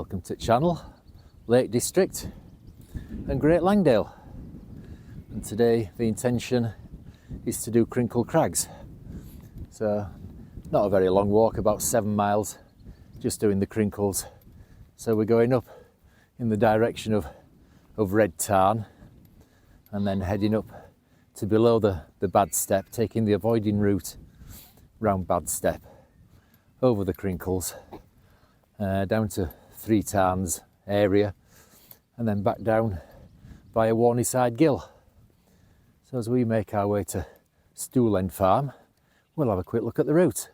Welcome to channel, Lake District and Great Langdale. And today the intention is to do Crinkle Crags. So not a very long walk, about 7 miles, just doing the Crinkles. So we're going up in the direction of Red Tarn and then heading up to below the Bad Step, taking the avoiding route round Bad Step, over the Crinkles, down to Three Tarns area, and then back down via Whorneyside Gill. So as we make our way to Stool End Farm, we'll have a quick look at the route.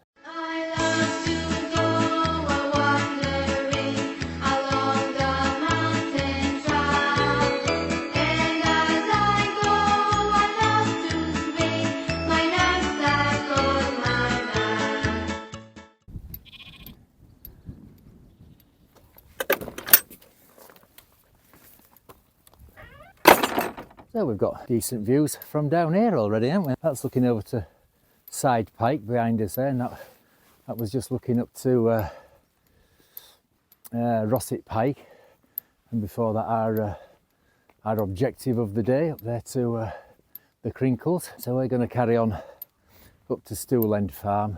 So we've got decent views from down here already, haven't we? That's looking over to Side Pike behind us there, and that was just looking up to Rossett Pike, and before that our objective of the day up there to the Crinkles. So we're going to carry on up to Stool End Farm,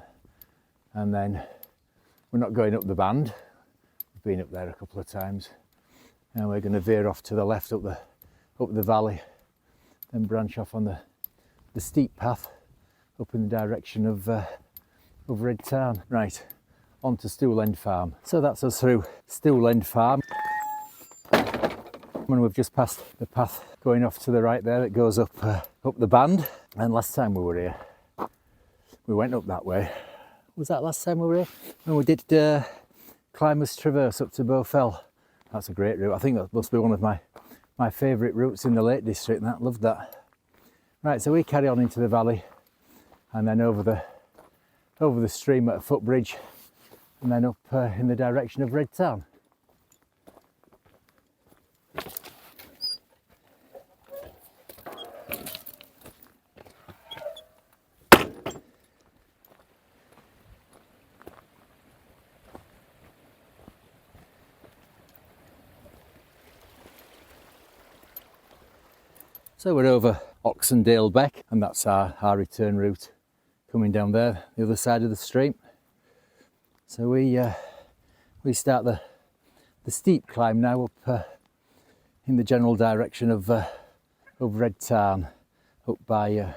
and then we're not going up the band. We've been up there a couple of times, and we're going to veer off to the left up the valley, then branch off on the steep path up in the direction of Red Tarn. Right, on to Stool End Farm. So that's us through Stool End Farm. And we've just passed the path going off to the right there that goes up the band. And last time we were here, we went up that way. Was that last time we were here? And we did Climbers Traverse up to Bowfell. That's a great route. I think that must be one of my favourite routes in the Lake District, and loved that. Right, so we carry on into the valley and then over the stream at a footbridge, and then up in the direction of Red Tarn. So we're over Oxendale Beck, and that's our return route coming down there, the other side of the stream. So we start the steep climb now up in the general direction of Red Tarn, up by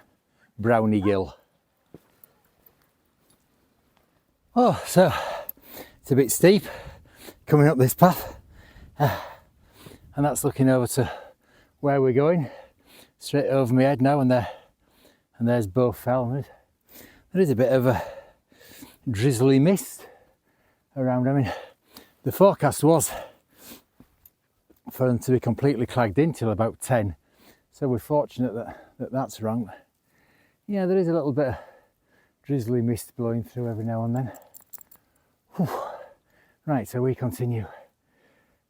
Browney Gill. Oh, so it's a bit steep coming up this path, and that's looking over to where we're going. Straight over my head now, and there's Bowfell. There is a bit of a drizzly mist around. I mean, the forecast was for them to be completely clagged in till about 10, so we're fortunate that that's wrong. Yeah, there is a little bit of drizzly mist blowing through every now and then. Whew. Right, so we continue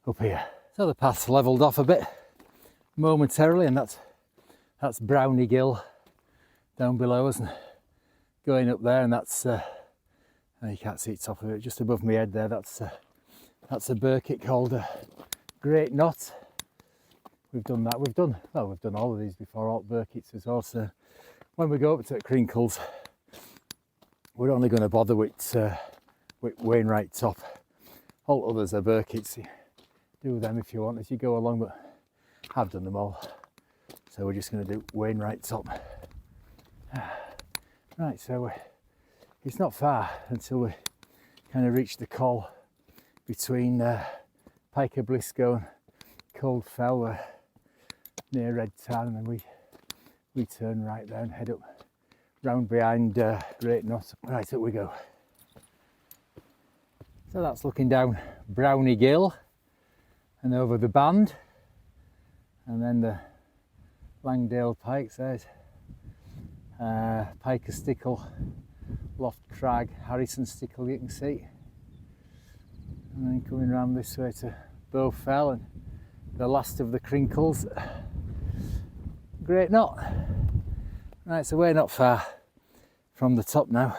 up here. So the path's levelled off a bit momentarily, and that's Browney Gill down below us, and going up there, and that's you can't see the top of it, just above my head there, that's a burkitt called Great Knot. We've done that. We've done all of these before, all burkitts as well. So when we go up to Crinkles, we're only going to bother with Wainwright top. All others are burkitts. Do them if you want as you go along, but I've done them all. So we're just going to do Wainwright top. Right, so it's not far until we kind of reach the col between Piker Blisco and Cold Fell, near Red Tarn, and then we turn right there and head up round behind Great Knot. Right, up we go. So that's looking down Browney Gill and over the band, and then the Langdale Pikes. There's Piker Stickle, Loft Crag, Harrison Stickle, you can see, and then coming round this way to Bowfell and the last of the Crinkles, Great Knot. Right, so we're not far from the top now,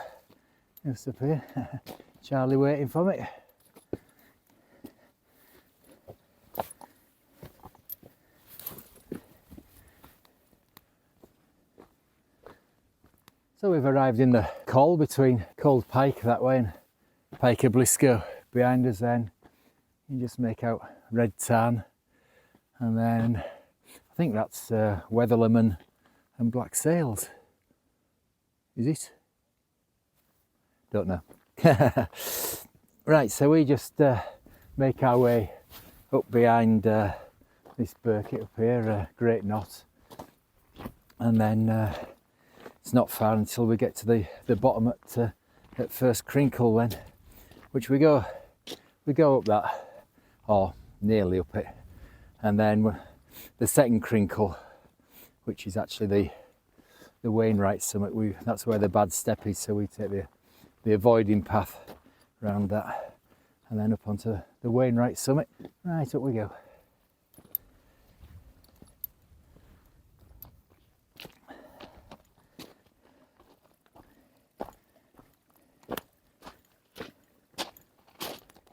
just up here. Charlie waiting for me. So we've arrived in the col between Cold Pike that way and Pike of Blisco behind us. Then you just make out Red Tarn, and then I think that's Weatherlam and Black Sails. Is it? Don't know. Right, so we just make our way up behind this birket up here, Great Knot, and then it's not far until we get to the bottom at first Crinkle then, which we go up that, or nearly up it, and then the second Crinkle, which is actually the Wainwright summit, that's where the bad step is, so we take the avoiding path around that and then up onto the Wainwright summit. Right, up we go.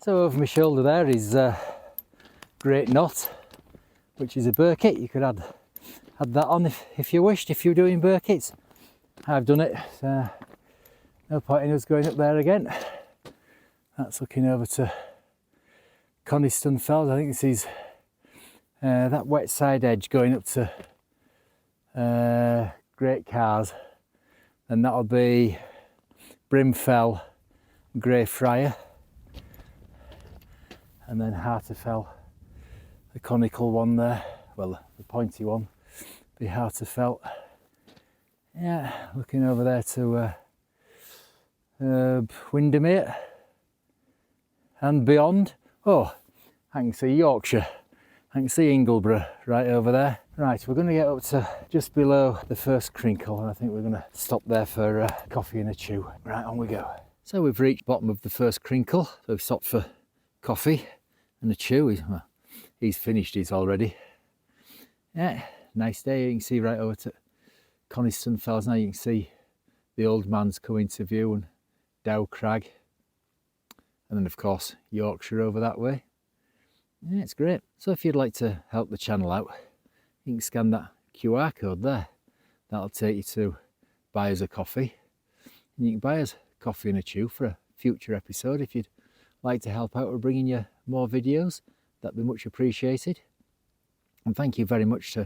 So over my shoulder there is Great Knot, which is a birket. You could add that on if you wished, if you're doing birkets. I've done it, so no point in us going up there again. That's looking over to Coniston Fells. I think this is that wet side edge going up to Great Cars, and that'll be Brimfell, Greyfriar, and then Harterfell, the conical one there, well the pointy one, be Harterfell. Yeah, looking over there to Windermere and beyond. Oh, I can see Yorkshire, I can see Ingleborough right over there. Right, we're going to get up to just below the first Crinkle, and I think we're going to stop there for coffee and a chew. Right, on we go. So we've reached the bottom of the first Crinkle, so we've stopped for coffee and a chew. He's finished his already. Yeah, nice day. You can see right over to Coniston Fells now. You can see the Old Man's come into view and Dow Crag, and then of course Yorkshire over that way. Yeah, it's great. So if you'd like to help the channel out, you can scan that QR code there. That'll take you to buy us a coffee, and you can buy us coffee and a chew for a future episode. If you'd like to help out with bringing you more videos, that'd be much appreciated. And thank you very much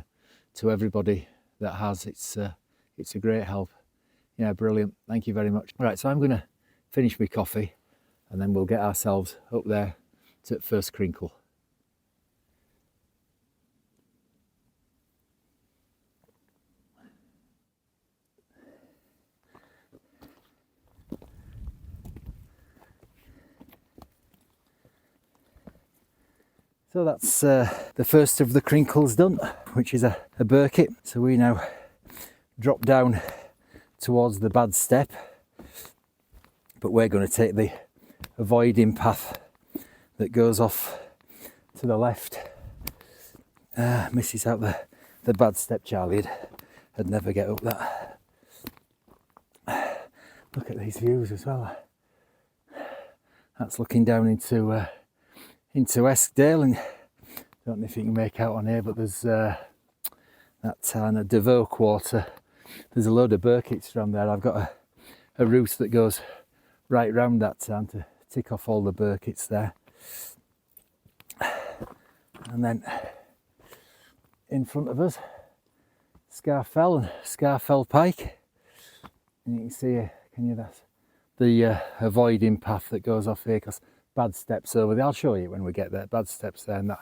to everybody that has. It's a great help. Yeah, brilliant. Thank you very much. All right, so I'm going to finish my coffee and then we'll get ourselves up there to first Crinkle. So that's the first of the Crinkles done, which is a birket. So we now drop down towards the bad step, but we're going to take the avoiding path that goes off to the left. Misses out the bad step. Charlie would never get up that. Look at these views as well. That's looking down into Oxendale, and I don't know if you can make out on here, but there's that tarn of Devoke water. There's a load of birkets around there. I've got a route that goes right round that tarn to tick off all the birkets there. And then in front of us, Scafells and Scafells Pike. And you can see, that's the avoiding path that goes off here, because bad steps over there. I'll show you when we get there. Bad steps there and that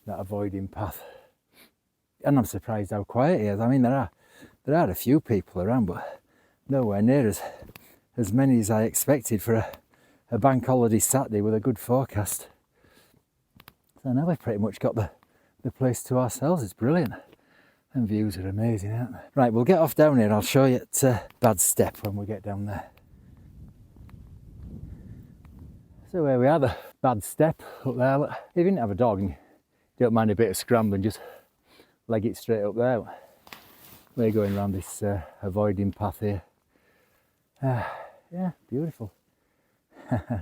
avoiding path. And I'm surprised how quiet it is. I mean, there are a few people around, but nowhere near as many as I expected for a bank holiday Saturday with a good forecast. So now we've pretty much got the place to ourselves. It's brilliant. And views are amazing, aren't they? Right, we'll get off down here. I'll show you at Bad Step when we get down there. So here we are, the Bad Step up there. Look, if you didn't have a dog and you don't mind a bit of scrambling, just leg it straight up there. We're going around this avoiding path here. Yeah, beautiful.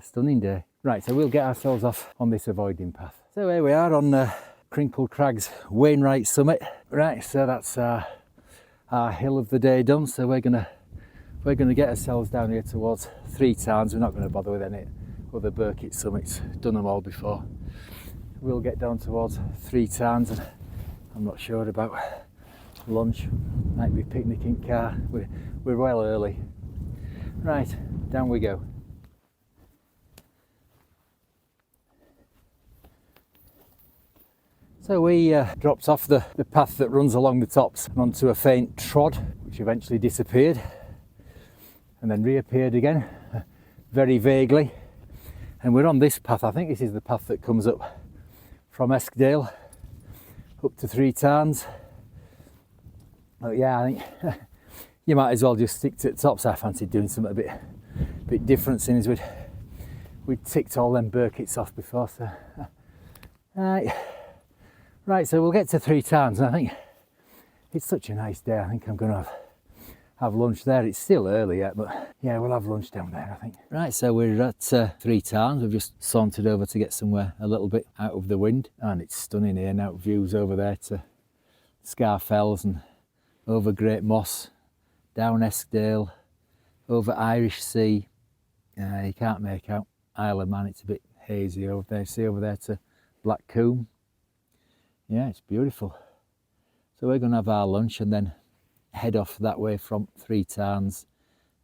Stunning day. Right, so we'll get ourselves off on this avoiding path. So here we are on Crinkle Crags Wainwright summit. Right, so that's our hill of the day done. So we're gonna we're going to get ourselves down here towards Three Tarns. We're not going to bother with any other Burkitt summits, done them all before. We'll get down towards Three Tarns, and I'm not sure about lunch. Might be picnicking car. We're well early. Right, down we go. So we dropped off the path that runs along the tops and onto a faint trod, which eventually disappeared and then reappeared again, very vaguely. And we're on this path. I think this is the path that comes up from Eskdale up to Three Tarns. But yeah, I think you might as well just stick to the tops. I fancied doing something a bit different, since we'd ticked all them Burkitts off before. So right, so we'll get to Three Tarns, and I think it's such a nice day. I think I'm going to have lunch there. It's still early yet, but yeah, we'll have lunch down there, I think. Right, so we're at Three Tarns. We've just sauntered over to get somewhere a little bit out of the wind, and it's stunning here now. Views over there to Scafells and over Great Moss, down Eskdale, over Irish Sea. You can't make out Isle of Man, it's a bit hazy over there. See over there to Black Combe. Yeah, it's beautiful. So we're going to have our lunch and then head off that way from Three Tarns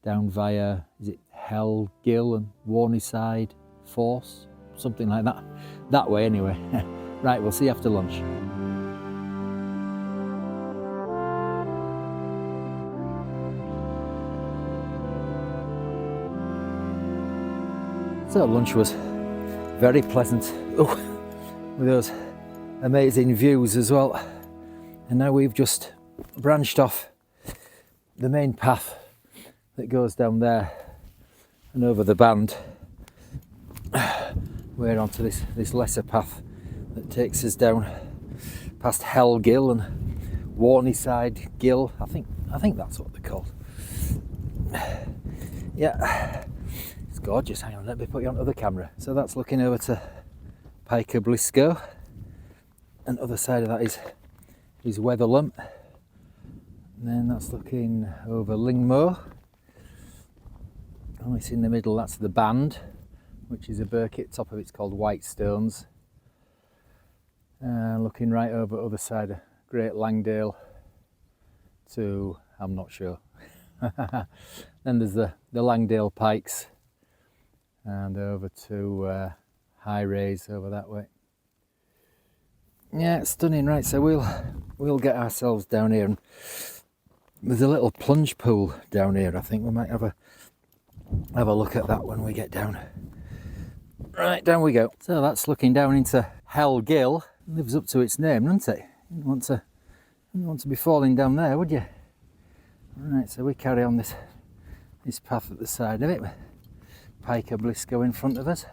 down via, is it Hell, Gill and Whorneyside, Force, something like that. That way anyway. Right, we'll see you after lunch. So lunch was very pleasant. Oh, with those amazing views as well. And now we've just branched off the main path that goes down there and over the band. We're onto this lesser path that takes us down past Hell Gill and Whorneyside Gill. I think that's what they're called. Yeah, it's gorgeous. Hang on, let me put you onto the camera. So that's looking over to Piker Blisco, and other side of that is Weatherlump. And then that's looking over Lingmo. Oh, it's in the middle, that's the Band, which is a Burkitt. Top of it's called Whitestones. Looking right over other side of Great Langdale to, I'm not sure. Then there's the Langdale Pikes, and over to High Raise over that way. Yeah, it's stunning. Right, so we'll get ourselves down here, and there's a little plunge pool down here. I think we might have a look at that when we get down. Right, down we go. So that's looking down into Hell Gill. Lives up to its name, doesn't it? You wouldn't want to be falling down there, would you? Right, so we carry on this path at the side of it with Piker Blisco in front of us,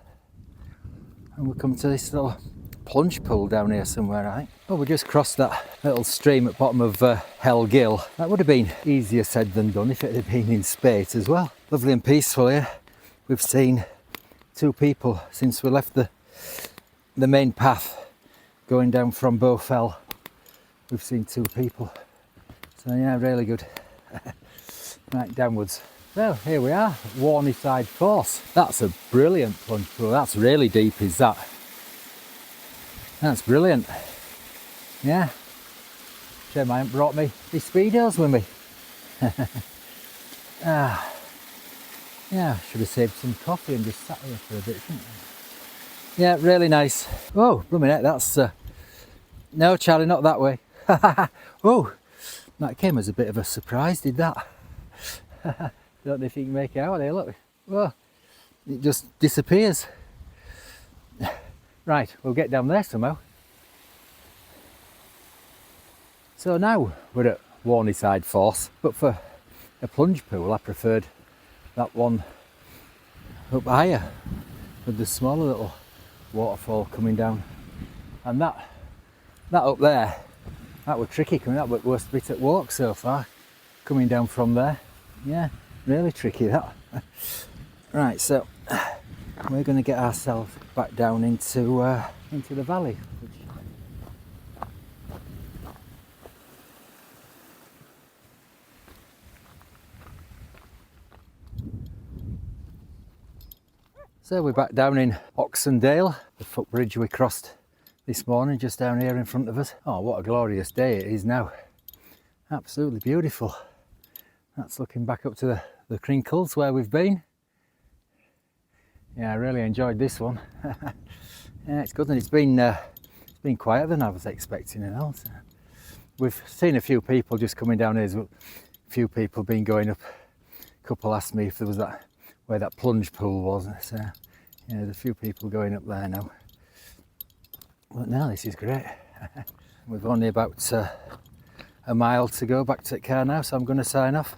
and we'll come to this little plunge pool down here somewhere, I think. Oh, we just crossed that little stream at the bottom of Hell Gill. That would have been easier said than done if it had been in spate as well. Lovely and peaceful here. We've seen 2 people since we left the main path going down from Bowfell. We've seen 2 people. So yeah, really good. Right, downwards. Well, here we are, Whorneyside Force. That's a brilliant plunge pool. That's really deep, is that? That's brilliant. Yeah. Shame I haven't brought me these speedos with me. Yeah, should have saved some coffee and just sat here for a bit, shouldn't I? Yeah, really nice. Oh, blooming heck, that's... No, Charlie, not that way. Oh, that came as a bit of a surprise, did that? Don't know if you can make it out there, look. Well, it just disappears. Right, we'll get down there somehow. So now we're at Whorneyside Force, but for a plunge pool I preferred that one up higher with the smaller little waterfall coming down. And that up there, that was tricky coming up, but worst bit at walk so far, coming down from there. Yeah, really tricky that. Right, so we're going to get ourselves back down into the valley. So we're back down in Oxendale, the footbridge we crossed this morning, just down here in front of us. Oh, what a glorious day it is now. Absolutely beautiful. That's looking back up to the Crinkles where we've been. Yeah, I really enjoyed this one. Yeah, it's good, and it's been quieter than I was expecting, you know. So we've seen a few people just coming down here. There's a few people been going up. A couple asked me if there was where that plunge pool was. So yeah, there's a few people going up there now. But now this is great. We've only about a mile to go back to the car now, so I'm going to sign off.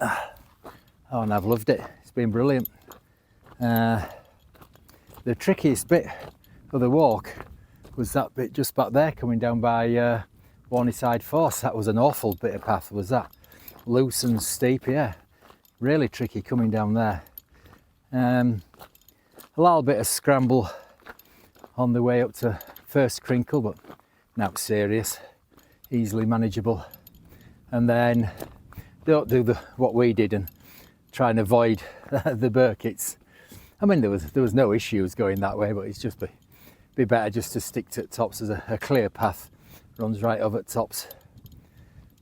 Oh, and I've loved it. It's been brilliant. The trickiest bit of the walk was that bit just back there coming down by Whorneyside Force. That was an awful bit of path, was that. Loose and steep, yeah. Really tricky coming down there. A little bit of scramble on the way up to first Crinkle, but not serious, easily manageable. And then don't do what we did and try and avoid the Burkitts. I mean, there was no issues going that way, but it's just be better just to stick to tops as a clear path runs right over tops.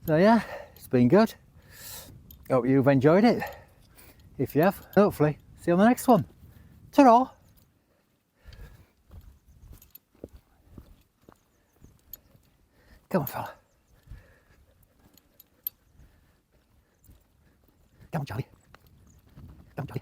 So yeah, it's been good. Hope you've enjoyed it. If you have, hopefully see you on the next one. Ta-ra! Come on, fella. Come on, Charlie. Come on, Charlie.